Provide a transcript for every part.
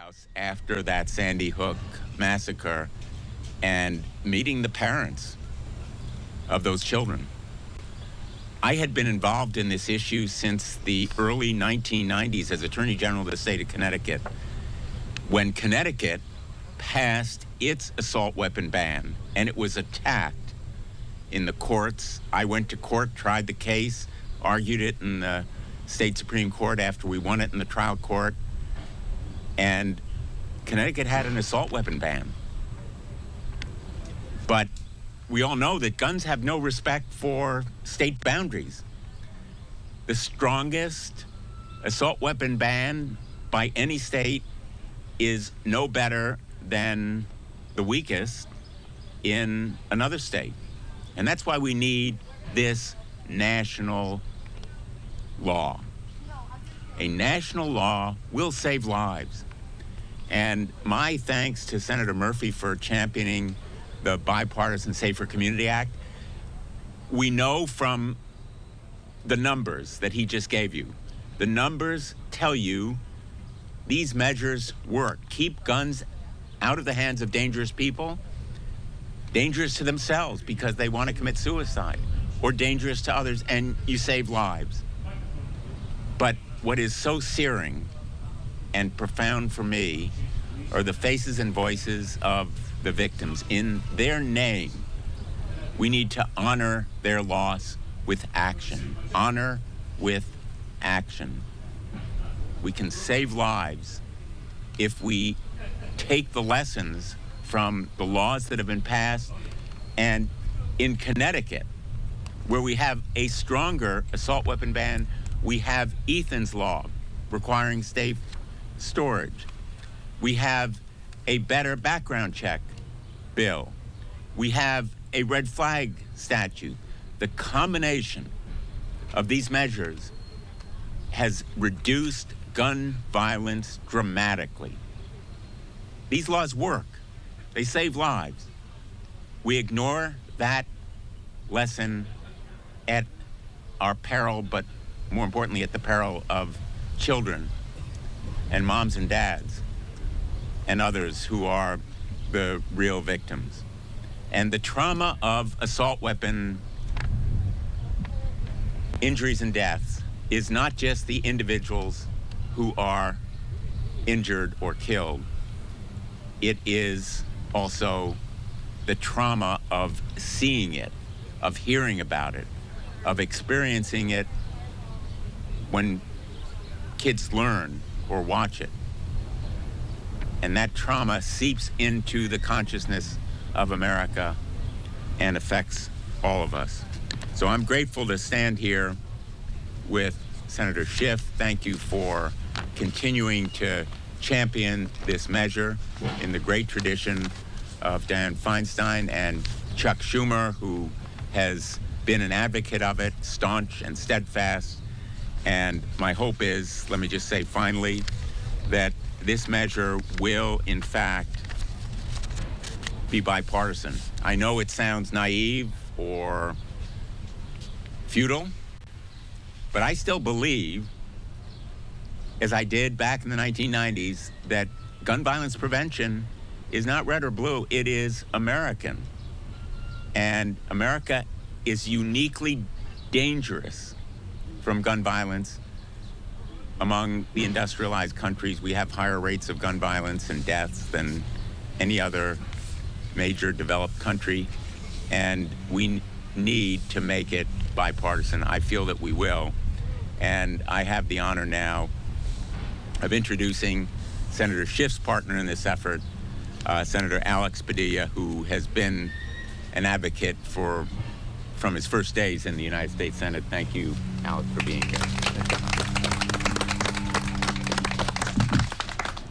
House after that Sandy Hook massacre and meeting the parents of those children. I had been involved in this issue since the early 1990s as Attorney General of the state of Connecticut, when Connecticut passed its assault weapon ban, and it was attacked in the courts. I went to court, tried the case, argued it in the state Supreme Court after we won it in the trial court, and Connecticut had an assault weapon ban. But we all know that guns have no respect for state boundaries. The strongest assault weapon ban by any state is no better than the weakest in another state. And that's why we need this national law. A national law will save lives. And my thanks to Senator Murphy for championing the Bipartisan Safer Community Act. We know from the numbers that he just gave you, the numbers tell you these measures work. Keep guns out of the hands of dangerous people, dangerous to themselves because they want to commit suicide, or dangerous to others, and you save lives. But what is so searing and profound for me are the faces and voices of the victims. In their name, we need to honor their loss with action. Honor with action. We can save lives if we take the lessons from the laws that have been passed. And in Connecticut, where we have a stronger assault weapon ban, we have Ethan's Law requiring safe storage. We have a better background check bill. We have a red flag statute. The combination of these measures has reduced gun violence dramatically. These laws work. They save lives. We ignore that lesson at our peril, but more importantly, at the peril of children and moms and dads and others who are the real victims. And the trauma of assault weapon injuries and deaths is not just the individuals who are injured or killed. It is also the trauma of seeing it, of hearing about it, of experiencing it when kids learn or watch it. And that trauma seeps into the consciousness of America and affects all of us. So I'm grateful to stand here with Senator Schiff. Thank you for continuing to champion this measure in the great tradition of Dianne Feinstein and Chuck Schumer, who has been an advocate of it, staunch and steadfast. And my hope is, let me just say finally, that this measure will, in fact, be bipartisan. I know it sounds naive or futile, but I still believe, as I did back in the 1990s, that gun violence prevention is not red or blue, it is American. And America is uniquely dangerous from gun violence. Among the industrialized countries, we have higher rates of gun violence and deaths than any other major developed country, and we need to make it bipartisan. I feel that we will, and I have the honor now of introducing Senator Schiff's partner in this effort, Senator Alex Padilla, who has been an advocate from his first days in the United States Senate. Thank you, Alex, for being here.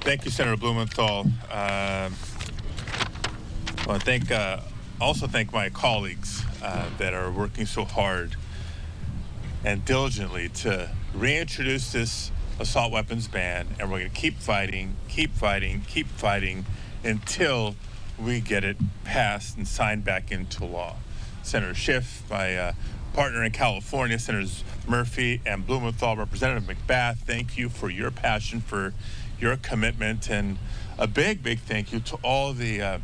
Thank you, Senator Blumenthal. I want to also thank my colleagues that are working so hard and diligently to reintroduce this assault weapons ban, and we're going to keep fighting until we get it passed and signed back into law. Senator Schiff, my partner in California, Senators Murphy and Blumenthal, Representative McBath, thank you for your passion for your commitment, and a big, big thank you to all the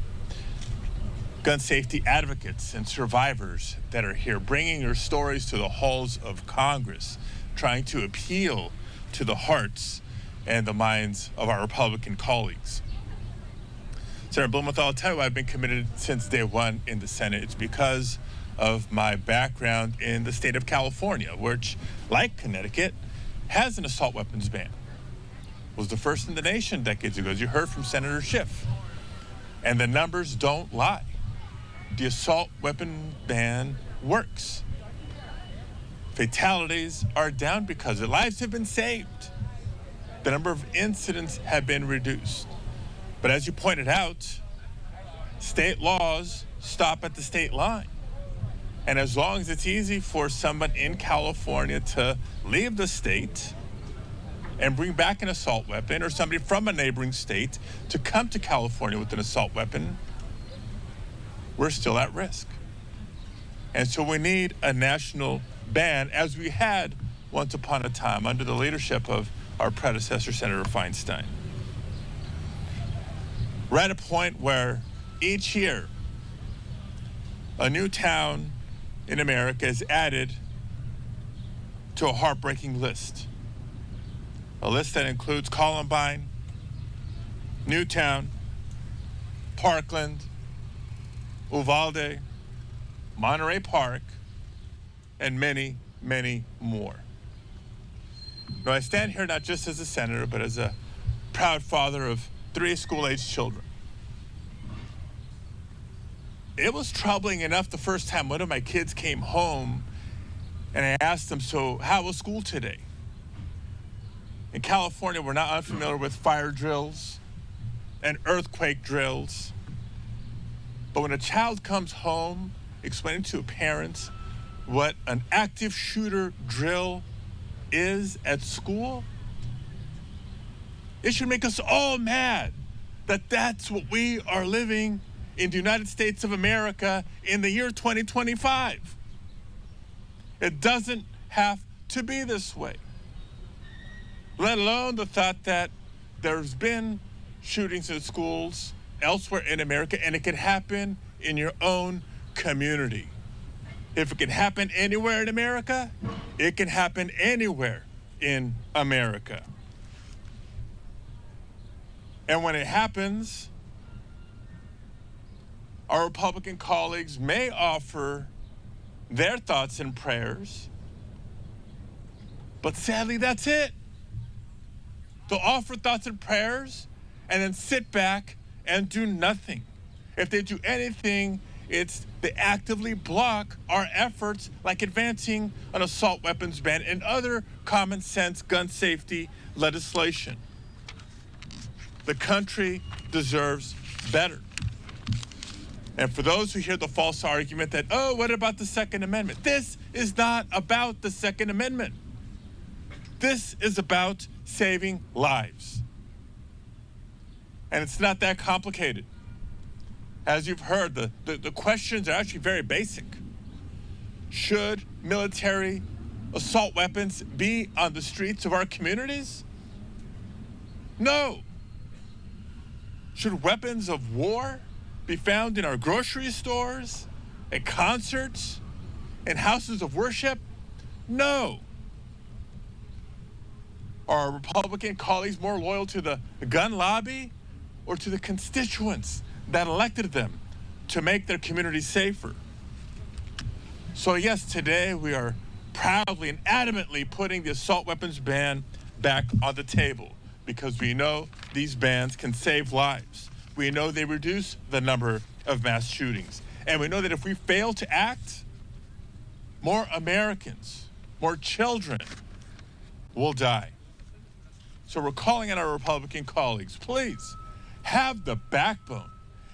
gun safety advocates and survivors that are here, bringing your stories to the halls of Congress, trying to appeal to the hearts and the minds of our Republican colleagues. Senator Blumenthal, I'll tell you, I've been committed since day one in the Senate. It's because of my background in the state of California, which, like Connecticut, has an assault weapons ban. Was the first in the nation decades ago, as you heard from Senator Schiff. And the numbers don't lie. The assault weapon ban works. Fatalities are down because of it. Lives have been saved. The number of incidents have been reduced. But as you pointed out, state laws stop at the state line. And as long as it's easy for someone in California to leave the state and bring back an assault weapon, or somebody from a neighboring state to come to California with an assault weapon, we're still at risk. And so we need a national ban, as we had once upon a time under the leadership of our predecessor, Senator Feinstein. We're at a point where each year a new town in America is added to a heartbreaking list. A list that includes Columbine, Newtown, Parkland, Uvalde, Monterey Park, and many, many more. Now, I stand here not just as a senator, but as a proud father of 3 school-age children. It was troubling enough the first time one of my kids came home and I asked them, so how was school today? In California, we're not unfamiliar with fire drills and earthquake drills. But when a child comes home explaining to parents what an active shooter drill is at school, it should make us all mad that that's what we are living in the United States of America in the year 2025. It doesn't have to be this way. Let alone the thought that there's been shootings in schools elsewhere in America, and it can happen in your own community. If it can happen anywhere in America, it can happen anywhere in America. And when it happens, our Republican colleagues may offer their thoughts and prayers, but sadly, that's it. They'll offer thoughts and prayers and then sit back and do nothing. If they do anything, it's they actively block our efforts, like advancing an assault weapons ban and other common sense gun safety legislation. The country deserves better. And for those who hear the false argument that, oh, what about the Second Amendment? This is not about the Second Amendment. This is about saving lives. And it's not that complicated. As you've heard, the questions are actually very basic. Should military assault weapons be on the streets of our communities? No. Should weapons of war be found in our grocery stores, at concerts, in houses of worship? No. Are our Republican colleagues more loyal to the gun lobby or to the constituents that elected them to make their communities safer? So yes, today we are proudly and adamantly putting the assault weapons ban back on the table because we know these bans can save lives. We know they reduce the number of mass shootings. And we know that if we fail to act, more Americans, more children will die. So we're calling on our Republican colleagues, please have the backbone,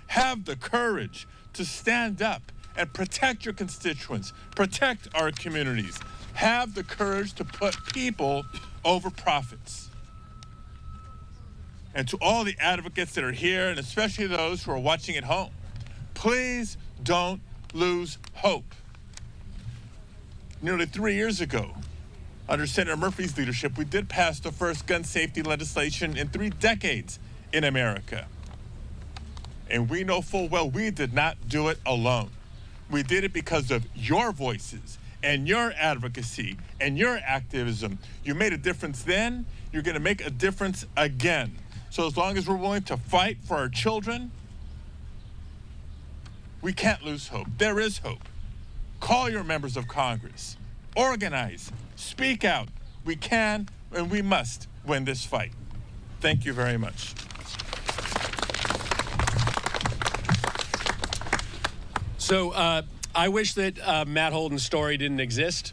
have the courage to stand up and protect your constituents, protect our communities, have the courage to put people over profits. And to all the advocates that are here, and especially those who are watching at home, please don't lose hope. Nearly 3 years ago, Under Senator Murphy's leadership, we did pass the first gun safety legislation in 3 decades in America. And we know full well we did not do it alone. We did it because of your voices and your advocacy and your activism. You made a difference then, you're going to make a difference again. So as long as we're willing to fight for our children, we can't lose hope. There is hope. Call your members of Congress. Organize. Speak out. We can and we must win this fight. Thank you very much. So I wish that Matt Holden's story didn't exist.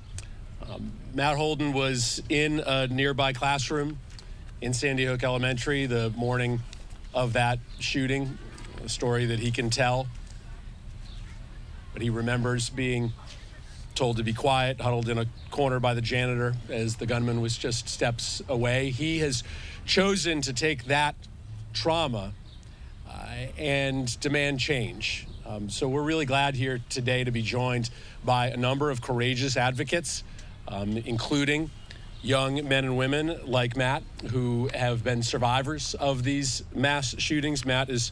Matt Holden was in a nearby classroom in Sandy Hook Elementary the morning of that shooting, a story that he can tell. But he remembers being told to be quiet, huddled in a corner by the janitor as the gunman was just steps away. He has chosen to take that trauma and demand change. So we're really glad here today to be joined by a number of courageous advocates, including young men and women like Matt, who have been survivors of these mass shootings. Matt is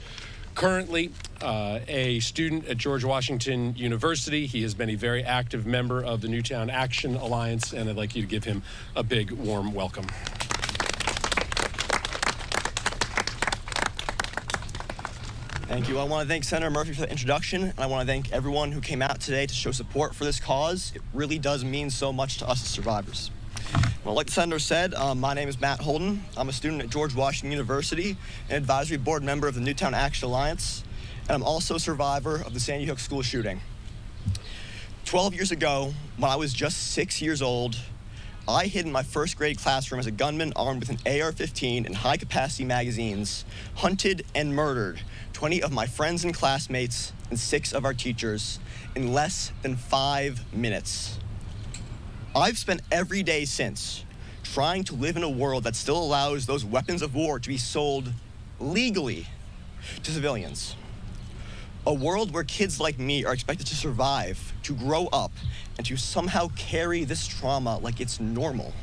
currently a student at George Washington University. He has been a very active member of the Newtown Action Alliance, and I'd like you to give him a big, warm welcome. Thank you. I want to thank Senator Murphy for the introduction, and I want to thank everyone who came out today to show support for this cause. It really does mean so much to us as survivors. Well, like the Senator said, my name is Matt Holden. I'm a student at George Washington University, an advisory board member of the Newtown Action Alliance, and I'm also a survivor of the Sandy Hook school shooting. 12 years ago, when I was just 6 years old, I hid in my first grade classroom as a gunman armed with an AR-15 and high-capacity magazines, hunted and murdered 20 of my friends and classmates and 6 of our teachers in less than 5 minutes. I've spent every day since trying to live in a world that still allows those weapons of war to be sold legally to civilians. A world where kids like me are expected to survive, to grow up, and to somehow carry this trauma like it's normal.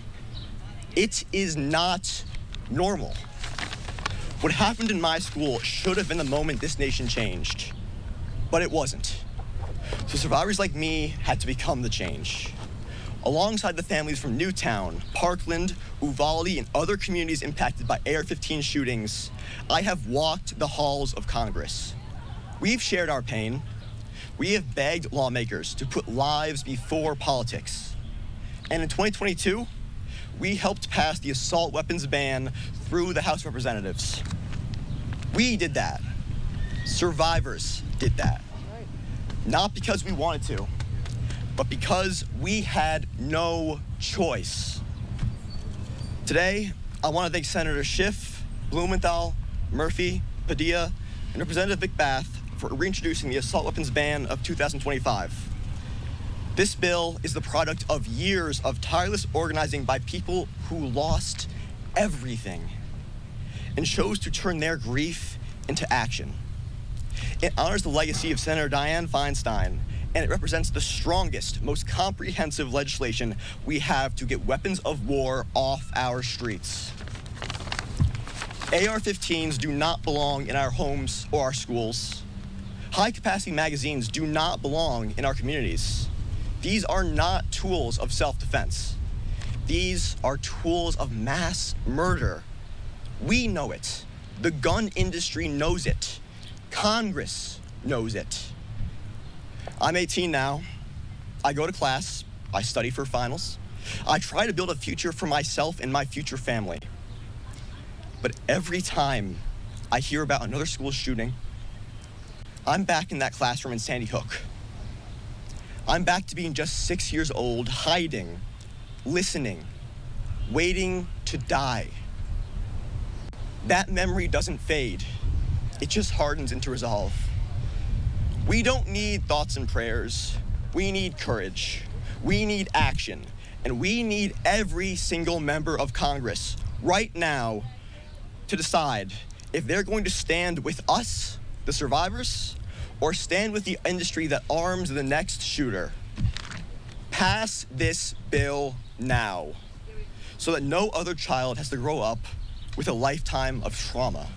It is not normal. What happened in my school should have been the moment this nation changed, but it wasn't. So survivors like me had to become the change. Alongside the families from Newtown, Parkland, Uvalde, and other communities impacted by AR-15 shootings, I have walked the halls of Congress. We've shared our pain. We have begged lawmakers to put lives before politics. And in 2022, we helped pass the assault weapons ban through the House of Representatives. We did that. Survivors did that. Not because we wanted to, but because we had no choice. Today, I want to thank Senator Schiff, Blumenthal, Murphy, Padilla, and Representative McBath for reintroducing the assault weapons ban of 2025. This bill is the product of years of tireless organizing by people who lost everything and chose to turn their grief into action. It honors the legacy of Senator Dianne Feinstein, and it represents the strongest, most comprehensive legislation we have to get weapons of war off our streets. AR-15s do not belong in our homes or our schools. High-capacity magazines do not belong in our communities. These are not tools of self-defense. These are tools of mass murder. We know it. The gun industry knows it. Congress knows it. I'm 18 now. I go to class. I study for finals. I try to build a future for myself and my future family. But every time I hear about another school shooting, I'm back in that classroom in Sandy Hook. I'm back to being just 6 years old, hiding, listening, waiting to die. That memory doesn't fade. It just hardens into resolve. We don't need thoughts and prayers. We need courage. We need action. And we need every single member of Congress right now to decide if they're going to stand with us, the survivors, or stand with the industry that arms the next shooter. Pass this bill now. so that no other child has to grow up with a lifetime of trauma.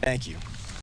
Thank you.